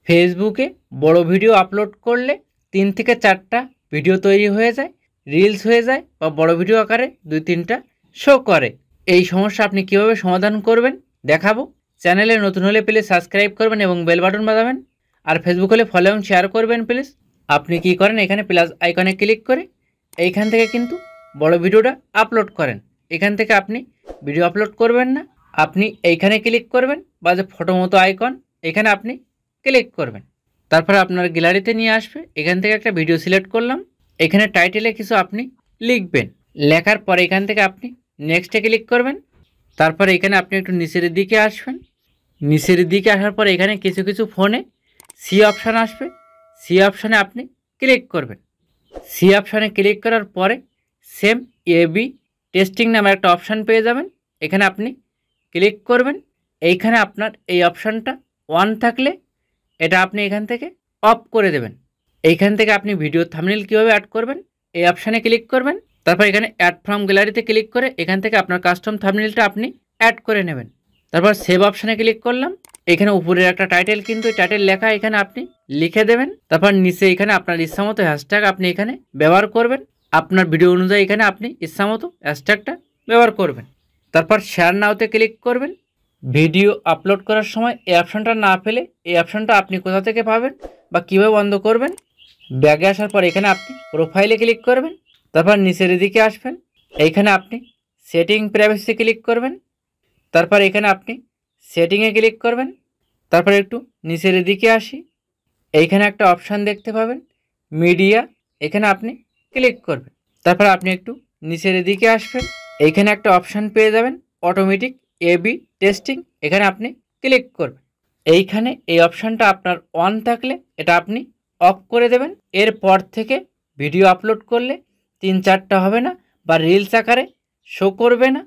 ফেসবুকে বড় video upload করলে 3 থেকে 4টা ভিডিও তৈরি হয়ে যায়, রিলস হয়ে যায় বা বড় ভিডিও আকারে 2-3টা শো করে। এই সমস্যা আপনি কিভাবে সমাধান করবেন দেখাবো। চ্যানেলে নতুন হলে প্লিজ সাবস্ক্রাইব করবেন এবং বেল বাটন বাজাবেন। আর ফেসবুক হলে ফলো এবং শেয়ার করবেন প্লিজ। আপনি কি করেন, এখানে প্লাস আইকনে ক্লিক করে এইখান থেকে কিন্তু বড় ভিডিওটা আপলোড করেন। এখান থেকে আপনি ভিডিও আপলোড করবেন না, আপনি এইখানে ক্লিক করবেন বা যে ফটো মতো আইকন এখানে আপনি ক্লিক করবেন। তারপরে আপনার গ্যালারিতে নিয়ে আসবে। এখান থেকে একটা ভিডিও সিলেক্ট করলাম, এখানে টাইটেলে কিছু আপনি লিখবেন। লেখার পরে এখান থেকে আপনি নেক্সটে ক্লিক করবেন। তারপরে এখানে আপনি একটু নিচের দিকে আসবেন। নিচের দিকে আসার পরে এখানে কিছু কিছু ফোনে সি অপশান আসবে, সি অপশানে আপনি ক্লিক করবেন। সি অপশানে ক্লিক করার পরে সেম এবি টেস্টিং নামে একটা অপশান পেয়ে যাবেন, এখানে আপনি ক্লিক করবেন। এইখানে আপনার এই অপশানটা অন থাকলে এটা আপনি এখান থেকে অফ করে দেবেন। এইখান থেকে আপনি ভিডিও থাম্বনেল কীভাবে অ্যাড করবেন এই অপশানে ক্লিক করবেন। তারপর এখানে অ্যাড ফ্রম গ্যালারিতে ক্লিক করে এখান থেকে আপনার কাস্টম থাম্বনেলটা আপনি অ্যাড করে নেবেন। তারপর সেভ অপশানে ক্লিক করলাম, এখানে উপরের একটা টাইটেল কিন্তু টাইটেল লেখা এখানে আপনি লিখে দেবেন। তারপর নিচে এখানে আপনার ইচ্ছামতো হ্যাশট্যাগ আপনি এখানে ব্যবহার করবেন। আপনার ভিডিও অনুযায়ী এখানে আপনি ইচ্ছামতো হ্যাশট্যাগটা ব্যবহার করবেন। তারপর শেয়ার নাওতে ক্লিক করবেন। ভিডিও আপলোড করার সময় এই অপশানটা না পেলে এই অপশানটা আপনি কোথা থেকে পাবেন বা কীভাবে বন্ধ করবেন। ব্যাগে আসার পর এখানে আপনি প্রোফাইলে ক্লিক করবেন। তারপর নিচের দিকে আসবেন, এইখানে আপনি সেটিং প্রাইভেসি ক্লিক করবেন। তারপর এখানে আপনি সেটিংয়ে ক্লিক করবেন। তারপর একটু নিচের দিকে আসি, এইখানে একটা অপশান দেখতে পাবেন মিডিয়া, এখানে আপনি ক্লিক করবেন। তারপর আপনি একটু নিচের দিকে আসবেন, এইখানে একটা অপশান পেয়ে যাবেন অটোমেটিক এবি টেস্টিং, এখানে আপনি ক্লিক করবেন। এইখানে এই অপশানটা আপনার অন থাকলে এটা আপনি অফ করে দেবেন। এরপর থেকে ভিডিও আপলোড করলে 3-4টা হবে না বা রিলস আকারে শো করবে না।